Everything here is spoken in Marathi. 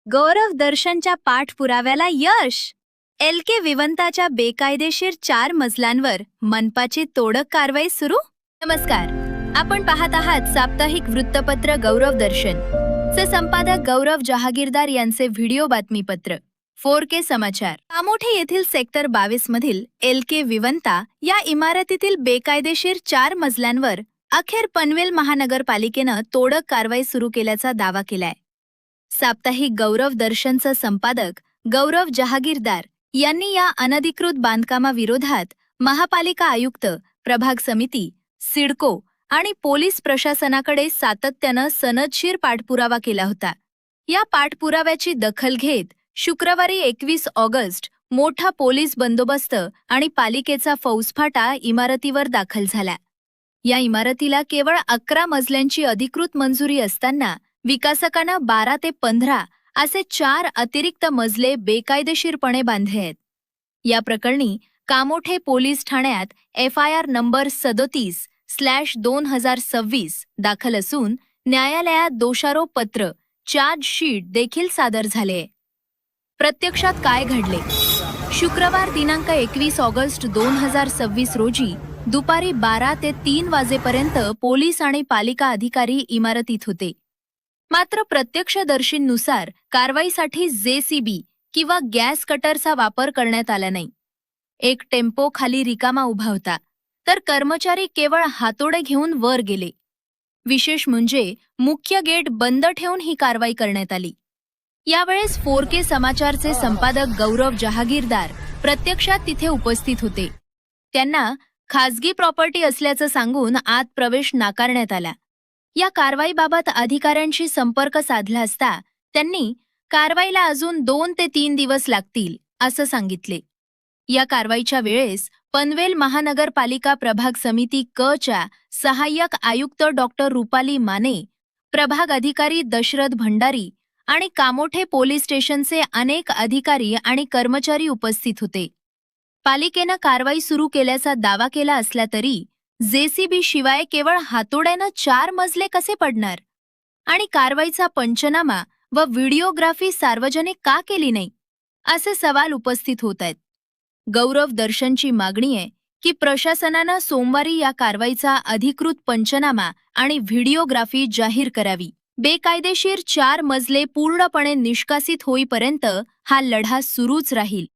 गौरव दर्शनच्या पाठपुराव्याला यश. LK विवंताच्या बेकायदेशीर 4 मजल्यांवर मनपाची तोडक कारवाई सुरू. नमस्कार, आपण पाहत आहात साप्ताहिक वृत्तपत्र गौरव दर्शन चे संपादक गौरव जहागीरदार यांचे व्हिडिओ बातमीपत्र 4K समाचार. कामोठे येथील सेक्टर 22 मधील LK विवंता या इमारतीतील बेकायदेशीर 4 मजल्यांवर अखेर पनवेल महानगरपालिकेनं तोडक कारवाई सुरू केल्याचा दावा केलाय. साप्ताहिक गौरव दर्शनचं संपादक गौरव जहागीरदार यांनी या अनधिकृत बांधकामाविरोधात महापालिका आयुक्त, प्रभाग समिती, सिडको आणि पोलीस प्रशासनाकडे सातत्यानं सनदशीर पाठपुरावा केला होता. या पाठपुराव्याची दखल घेत शुक्रवारी 21 ऑगस्ट मोठा पोलीस बंदोबस्त आणि पालिकेचा फौजफाटा इमारतीवर दाखल झाला. या इमारतीला केवळ 11 मजल्यांची अधिकृत मंजुरी असताना विकासकांना 12 ते 15 असे 4 अतिरिक्त मजले बेकायदेशीरपणे बांधले आहेत. या प्रकरणी कामोठे पोलीस ठाण्यात FIR नंबर 37/2026 दाखल असून न्यायालयात दोषारोप पत्र चार्जशीट देखील सादर झाले. प्रत्यक्षात काय घडले? शुक्रवार दिनांक 21 ऑगस्ट 2026 रोजी दुपारी 12 ते 3 वाजेपर्यंत पोलीस आणि पालिका अधिकारी इमारतीत होते. मात्र प्रत्यक्षदर्शींनुसार कारवाईसाठी JCB किंवा गॅस कटरचा वापर करण्यात आला नाही. एक टेम्पो खाली रिकामा उभा होता, तर कर्मचारी केवळ हातोडे घेऊन वर गेले. विशेष म्हणजे मुख्य गेट बंद ठेवून ही कारवाई करण्यात आली. यावेळेस 4K समाचारचे संपादक गौरव जहागीरदार प्रत्यक्षात तिथे उपस्थित होते. त्यांना खासगी प्रॉपर्टी असल्याचं सांगून आत प्रवेश नाकारण्यात आला. या कारवाईबाबत अधिकाऱ्यांशी संपर्क साधला असता त्यांनी कारवाईला अजून 2 ते 3 दिवस लागतील असं सांगितले. या कारवाईच्या वेळेस पनवेल महानगरपालिका प्रभाग समिती क च्या सहाय्यक आयुक्त डॉक्टर रुपाली माने, प्रभाग अधिकारी दशरथ भंडारी आणि कामोठे पोलीस स्टेशनचे अनेक अधिकारी आणि कर्मचारी उपस्थित होते. पालिकेनं कारवाई सुरू केल्याचा दावा केला असला तरी JCB शिवाय केवळ हातोड्यानं 4 मजले कसे पडणार? आणि कारवाईचा पंचनामा व व्हिडिओग्राफी सार्वजनिक का केली नाही, असे सवाल उपस्थित होत आहेत. गौरव दर्शनची मागणी आहे की प्रशासनानं सोमवारी या कारवाईचा अधिकृत पंचनामा आणि व्हिडिओग्राफी जाहीर करावी. बेकायदेशीर 4 मजले पूर्णपणे निष्कासित होईपर्यंत हा लढा सुरूच राहील.